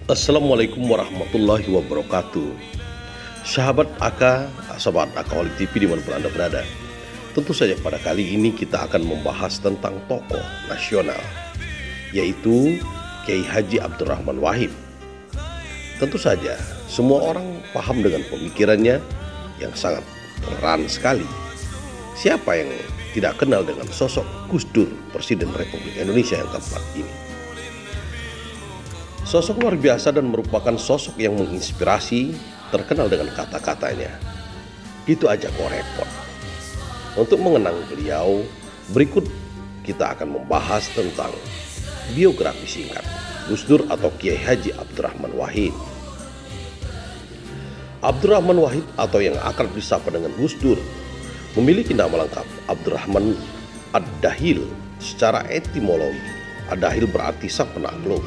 Assalamualaikum warahmatullahi wabarakatuh. Sahabat AK, sahabat Akawali TV dimanapun Anda berada. Tentu saja pada kali ini kita akan membahas tentang tokoh nasional, yaitu Kiai Haji Abdurrahman Wahid. Tentu saja semua orang paham dengan pemikirannya yang sangat toleran sekali. Siapa yang tidak kenal dengan sosok Gus Dur, Presiden Republik Indonesia yang keempat ini? Sosok luar biasa dan merupakan sosok yang menginspirasi, terkenal dengan kata-katanya. Itu aja kok repot. Untuk mengenang beliau, berikut kita akan membahas tentang biografi singkat Gus Dur atau Kiai Haji Abdurrahman Wahid. Abdurrahman Wahid atau yang akrab disapa dengan Gus Dur memiliki nama lengkap Abdurrahman Ad-Dahil. Secara etimologi, Ad-Dahil berarti sang penakluk.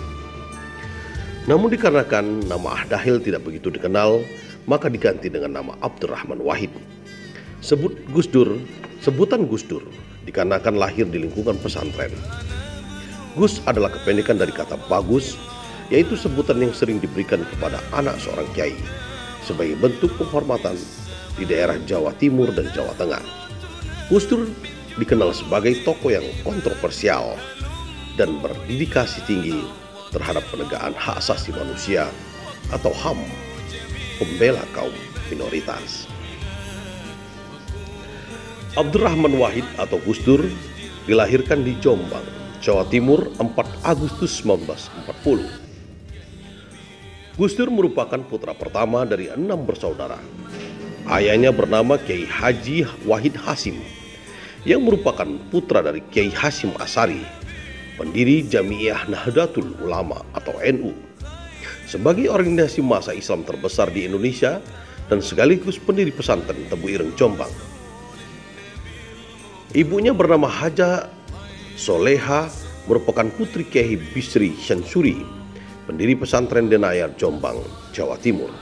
Namun dikarenakan nama Ad-Dahil tidak begitu dikenal, maka diganti dengan nama Abdurrahman Wahid. Sebutan Gus Dur dikarenakan lahir di lingkungan pesantren. Gus adalah kependekan dari kata bagus, yaitu sebutan yang sering diberikan kepada anak seorang kiai sebagai bentuk penghormatan di daerah Jawa Timur dan Jawa Tengah. Gus Dur dikenal sebagai tokoh yang kontroversial dan berdedikasi tinggi terhadap penegakan hak asasi manusia atau HAM, pembela kaum minoritas. Abdurrahman Wahid atau Gus Dur dilahirkan di Jombang, Jawa Timur 4 Agustus 1940. Gus Dur merupakan putra pertama dari 6 bersaudara. Ayahnya bernama Kiai Haji Wahid Hasim yang merupakan putra dari Kiai Hasim Asari, pendiri Jami'iyah Nahdlatul Ulama atau NU, sebagai organisasi massa Islam terbesar di Indonesia dan sekaligus pendiri pesantren Tebu Ireng Jombang. Ibunya bernama Haja Soleha, merupakan putri Kiai Bisri Syansuri, pendiri pesantren Denayar Jombang, Jawa Timur.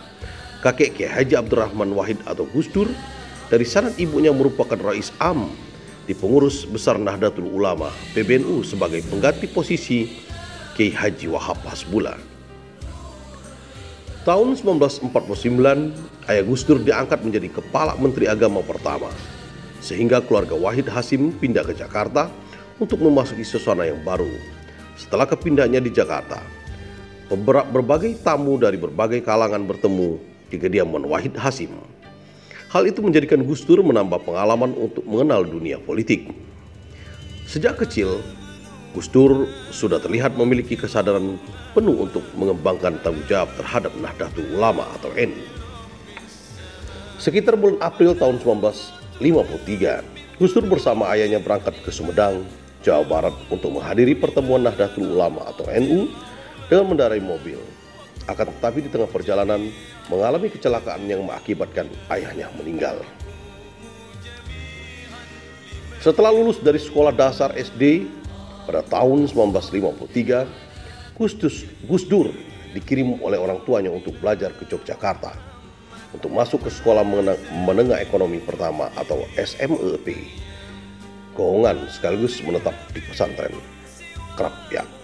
Kakek Kiai Haji Abdurrahman Wahid atau Gus Dur dari sanad ibunya merupakan Rais Am di Pengurus Besar Nahdlatul Ulama (PBNU) sebagai pengganti posisi Kiai Haji Wahab Hasbullah. Tahun 1949, ayah Gus Dur diangkat menjadi Kepala Menteri Agama pertama, sehingga keluarga Wahid Hasim pindah ke Jakarta untuk memasuki suasana yang baru. Setelah kepindahannya di Jakarta, berbagai tamu dari berbagai kalangan bertemu di kediaman Wahid Hasim. Hal itu menjadikan Gus Dur menambah pengalaman untuk mengenal dunia politik. Sejak kecil, Gus Dur sudah terlihat memiliki kesadaran penuh untuk mengembangkan tanggung jawab terhadap Nahdlatul Ulama atau NU. Sekitar bulan April tahun 1953, Gus Dur bersama ayahnya berangkat ke Sumedang, Jawa Barat untuk menghadiri pertemuan Nahdlatul Ulama atau NU dengan mengendarai mobil. Akan tetapi di tengah perjalanan mengalami kecelakaan yang mengakibatkan ayahnya meninggal. Setelah lulus dari sekolah dasar SD pada tahun 1953, Gus Dur dikirim oleh orang tuanya untuk belajar ke Yogyakarta untuk masuk ke sekolah menengah ekonomi pertama atau SMEP, Goongan, sekaligus menetap di pesantren Krapyak.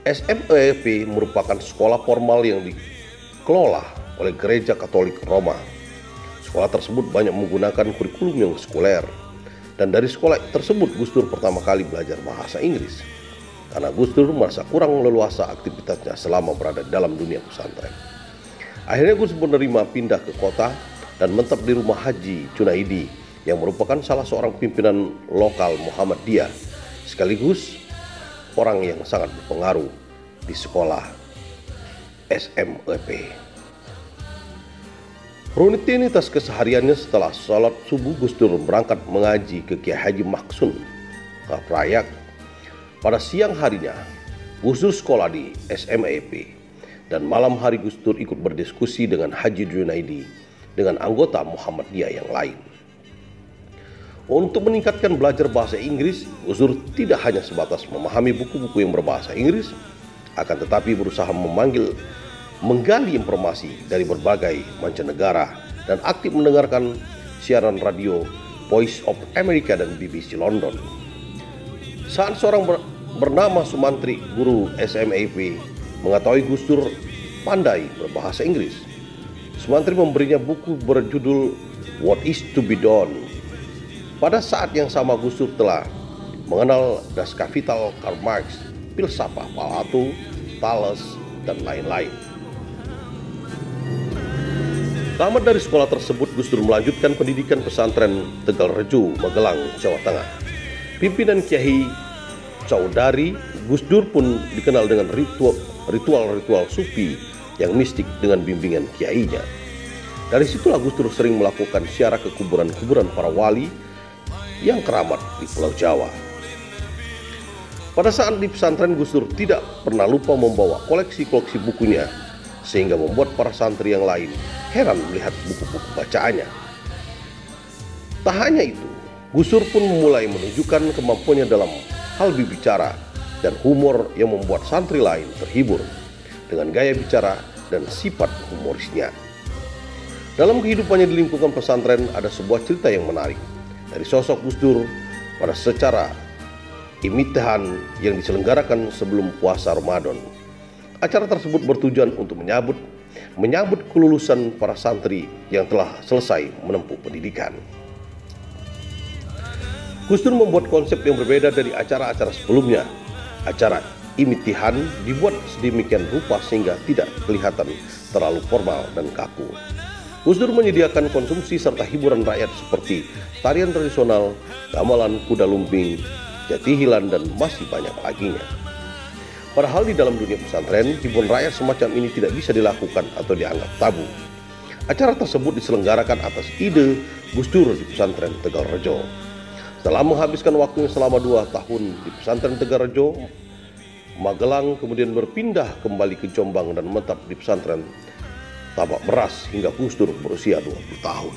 SMEP merupakan sekolah formal yang dikelola oleh Gereja Katolik Roma. Sekolah tersebut banyak menggunakan kurikulum yang sekuler, dan dari sekolah tersebut Gus Dur pertama kali belajar bahasa Inggris karena Gus Dur merasa kurang leluasa aktivitasnya selama berada dalam dunia pesantren. Akhirnya Gus menerima pindah ke kota dan menetap di rumah Haji Junaidi yang merupakan salah seorang pimpinan lokal Muhammadiyah sekaligus orang yang sangat berpengaruh di sekolah SMEP. Rutinitas kesehariannya setelah sholat subuh, Gus Dur berangkat mengaji ke Kiai Haji Maksun Prayak. Pada siang harinya, Gus Dur sekolah di SMEP, dan malam hari Gus Dur ikut berdiskusi dengan Haji Junaidi dengan anggota Muhammadiyah yang lain. Untuk meningkatkan belajar bahasa Inggris, Gus Dur tidak hanya sebatas memahami buku-buku yang berbahasa Inggris, akan tetapi berusaha menggali informasi dari berbagai mancanegara dan aktif mendengarkan siaran radio Voice of America dan BBC London. Saat seorang bernama Sumantri, guru SMEP, Mengetahui Gus Dur pandai berbahasa Inggris, Sumantri memberinya buku berjudul What is to be Done. Pada saat yang sama Gus Dur telah mengenal Das Kapital Karl Marx, filsafat Plato, Thales, dan lain-lain. Tamat dari sekolah tersebut, Gus Dur melanjutkan pendidikan pesantren Tegal Rejo, Magelang, Jawa Tengah. Pimpinan Kiai Caudari, Gus Dur pun dikenal dengan ritual-ritual sufi yang mistik dengan bimbingan kiainya. Dari situlah Gus Dur sering melakukan ziarah ke kuburan-kuburan para wali yang keramat di Pulau Jawa. Pada saat di pesantren, Gus Dur tidak pernah lupa membawa koleksi-koleksi bukunya, sehingga membuat para santri yang lain heran melihat buku-buku bacaannya. Tak hanya itu, Gus Dur pun mulai menunjukkan kemampuannya dalam hal berbicara dan humor yang membuat santri lain terhibur dengan gaya bicara dan sifat humorisnya. Dalam kehidupannya di lingkungan pesantren ada sebuah cerita yang menarik dari sosok Gus Dur pada secara imitahan yang diselenggarakan sebelum puasa Ramadan. Acara tersebut bertujuan untuk menyambut kelulusan para santri yang telah selesai menempuh pendidikan. Gus Dur membuat konsep yang berbeda dari acara-acara sebelumnya. Acara imitihan dibuat sedemikian rupa sehingga tidak kelihatan terlalu formal dan kaku. Gus Dur menyediakan konsumsi serta hiburan rakyat seperti tarian tradisional, gamelan kuda lumping, jatihilan, dan masih banyak laginya. Padahal di dalam dunia pesantren, hiburan rakyat semacam ini tidak bisa dilakukan atau dianggap tabu. Acara tersebut diselenggarakan atas ide Gus Dur di pesantren Tegal Rejo. Setelah menghabiskan waktunya selama 2 tahun di pesantren Tegal Rejo, Magelang kemudian berpindah kembali ke Jombang dan menetap di pesantren Tabak Beras hingga Gus Dur berusia 20 tahun.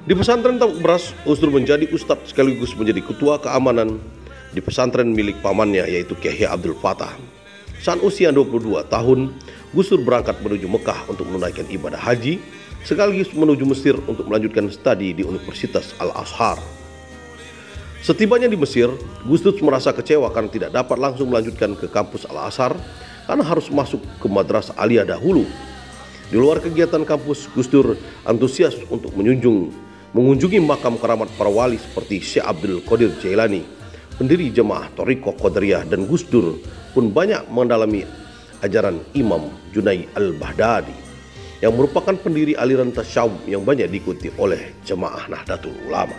Di pesantren Tabak Beras, Gus Dur menjadi ustadz sekaligus menjadi ketua keamanan di pesantren milik pamannya, yaitu Kiai Abdul Fatah. Saat usia 22 tahun, Gus Dur berangkat menuju Mekah untuk menunaikan ibadah haji, sekaligus menuju Mesir untuk melanjutkan studi di Universitas Al-Azhar. Setibanya di Mesir, Gus Dur merasa kecewa karena tidak dapat langsung melanjutkan ke kampus Al-Azhar karena harus masuk ke Madrasah Aliyah dahulu. Di luar kegiatan kampus, Gus Dur antusias untuk mengunjungi makam keramat para wali seperti Syekh Abdul Qadir Jailani, pendiri Jemaah Thariqah Qadariyah, dan Gus Dur pun banyak mendalami ajaran Imam Junaid Al-Baghdadi yang merupakan pendiri aliran tasyawuf yang banyak diikuti oleh Jemaah Nahdlatul Ulama.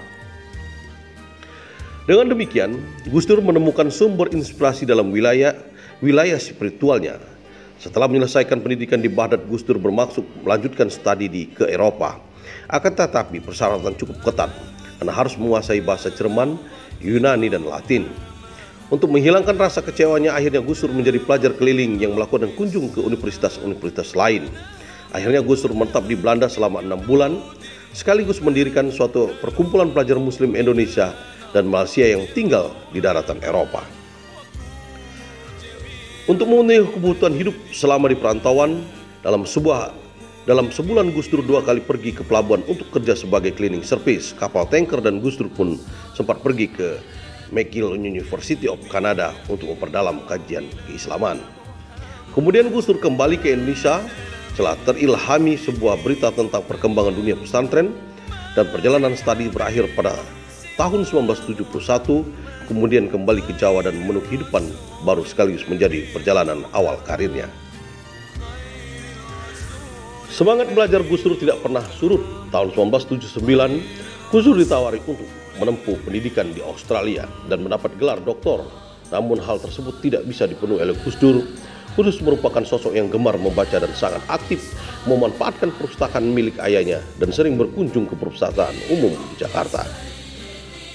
Dengan demikian, Gus Dur menemukan sumber inspirasi dalam wilayah spiritualnya. Setelah menyelesaikan pendidikan di Baghdad, Gus Dur bermaksud melanjutkan studi ke Eropa. Akan tetapi persyaratan cukup ketat karena harus menguasai bahasa Jerman, Yunani, dan Latin. Untuk menghilangkan rasa kecewanya, akhirnya Gus Dur menjadi pelajar keliling yang melakukan kunjung ke universitas-universitas lain. Akhirnya Gus Dur menetap di Belanda selama 6 bulan, sekaligus mendirikan suatu perkumpulan pelajar Muslim Indonesia dan Malaysia yang tinggal di daratan Eropa. Untuk memenuhi kebutuhan hidup selama di perantauan, dalam sebulan Gus Dur 2 kali pergi ke pelabuhan untuk kerja sebagai cleaning service kapal tanker, dan Gus Dur pun sempat pergi ke McGill University of Canada untuk memperdalam kajian keislaman. Kemudian Gus Dur kembali ke Indonesia setelah terilhami sebuah berita tentang perkembangan dunia pesantren, dan perjalanan studi berakhir pada tahun 1971, kemudian kembali ke Jawa dan memenuhi kehidupan baru sekaligus menjadi perjalanan awal karirnya. Semangat belajar Gus Dur tidak pernah surut. Tahun 1979, Gus Dur ditawari untuk menempuh pendidikan di Australia dan mendapat gelar doktor. Namun hal tersebut tidak bisa dipenuhi oleh Gus Dur. Gus Dur merupakan sosok yang gemar membaca dan sangat aktif memanfaatkan perpustakaan milik ayahnya dan sering berkunjung ke perpustakaan umum di Jakarta.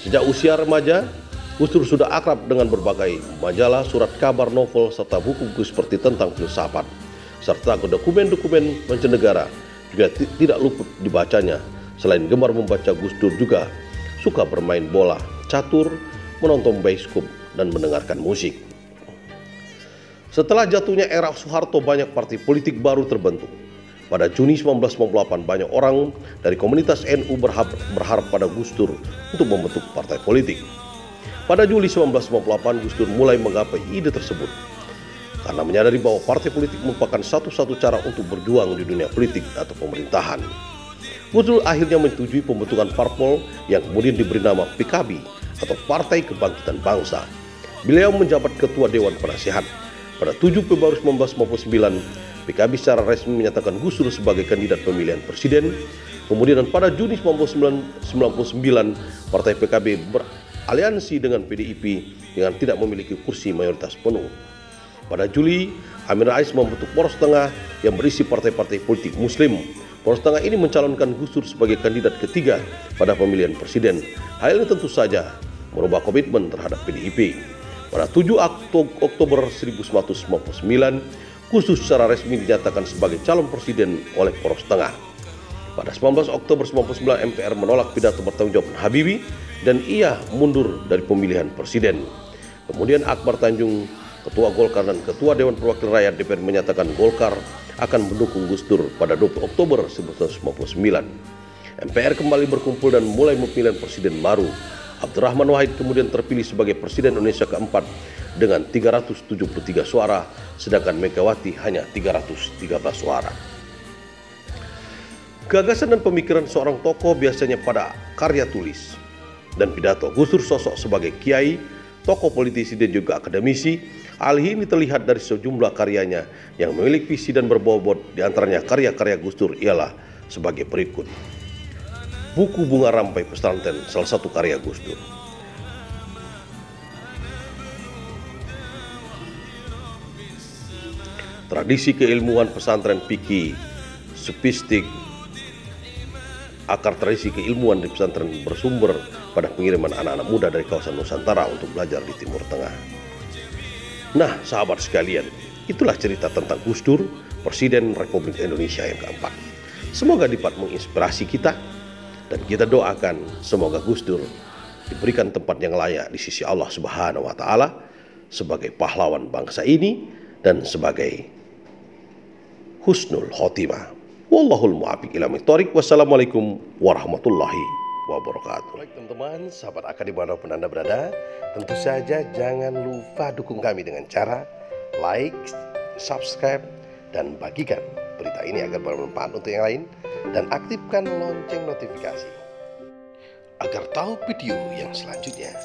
Sejak usia remaja, Gus Dur sudah akrab dengan berbagai majalah, surat kabar, novel, serta buku-buku seperti tentang filsafat, serta dokumen-dokumen mancanegara juga tidak luput dibacanya. Selain gemar membaca, Gus Dur juga suka bermain bola, catur, menonton bioskop, dan mendengarkan musik. Setelah jatuhnya era Soeharto, banyak partai politik baru terbentuk. Pada Juni 1998, banyak orang dari komunitas NU berharap pada Gus Dur untuk membentuk partai politik. Pada Juli 1998, Gus Dur mulai menggapai ide tersebut. karena menyadari bahwa partai politik merupakan satu-satu cara untuk berjuang di dunia politik atau pemerintahan. Gus Dur akhirnya menyetujui pembentukan parpol yang kemudian diberi nama PKB atau Partai Kebangkitan Bangsa. Beliau menjabat Ketua Dewan Penasehat. Pada 7 Februari 1959, PKB secara resmi menyatakan Gus Dur sebagai kandidat pemilihan presiden. Kemudian pada Juni 1999, Partai PKB beraliansi dengan PDIP dengan tidak memiliki kursi mayoritas penuh. Pada Juli, Amin Rais membentuk Poros Tengah yang berisi partai-partai politik Muslim. Poros Tengah ini mencalonkan Gus Dur sebagai kandidat ketiga pada pemilihan presiden. Hal ini tentu saja merubah komitmen terhadap PDIP. Pada 7 Oktober 1999, Gus Dur secara resmi dinyatakan sebagai calon presiden oleh Poros Tengah. Pada 19 Oktober 1999, MPR menolak pidato pertanggungjawaban Habibie dan ia mundur dari pemilihan presiden. Kemudian Akbar Tanjung, Ketua Golkar dan Ketua Dewan Perwakilan Rakyat DPR menyatakan Golkar akan mendukung Gus Dur pada 20 Oktober 1999. MPR kembali berkumpul dan mulai pemilihan presiden baru. Abdurrahman Wahid kemudian terpilih sebagai Presiden Indonesia keempat dengan 373 suara, sedangkan Megawati hanya 313 suara. Gagasan dan pemikiran seorang tokoh biasanya pada karya tulis dan pidato. Gus Dur sosok sebagai kiai, tokoh politisi dan juga akademisi. Hal ini terlihat dari sejumlah karyanya yang memiliki visi dan berbobot. Di antaranya karya-karya Gus Dur ialah sebagai berikut. Buku Bunga Rampai Pesantren, salah satu karya Gus Dur. Tradisi keilmuan pesantren fikih, sofistik, akar tradisi keilmuan di pesantren bersumber pada pengiriman anak-anak muda dari kawasan Nusantara untuk belajar di Timur Tengah. Nah, sahabat sekalian, itulah cerita tentang Gus Dur, Presiden Republik Indonesia yang keempat. Semoga dapat menginspirasi kita dan kita doakan semoga Gus Dur diberikan tempat yang layak di sisi Allah Subhanahu wa taala sebagai pahlawan bangsa ini dan sebagai husnul khotimah. Wallahul muwaffiq ila thoriq. Wassalamualaikum warahmatullahi wabarakatuh. Baik teman-teman, sahabat akad dimanapun Anda berada, tentu saja jangan lupa dukung kami dengan cara like, subscribe, dan bagikan berita ini agar bermanfaat untuk yang lain, dan aktifkan lonceng notifikasi agar tahu video yang selanjutnya.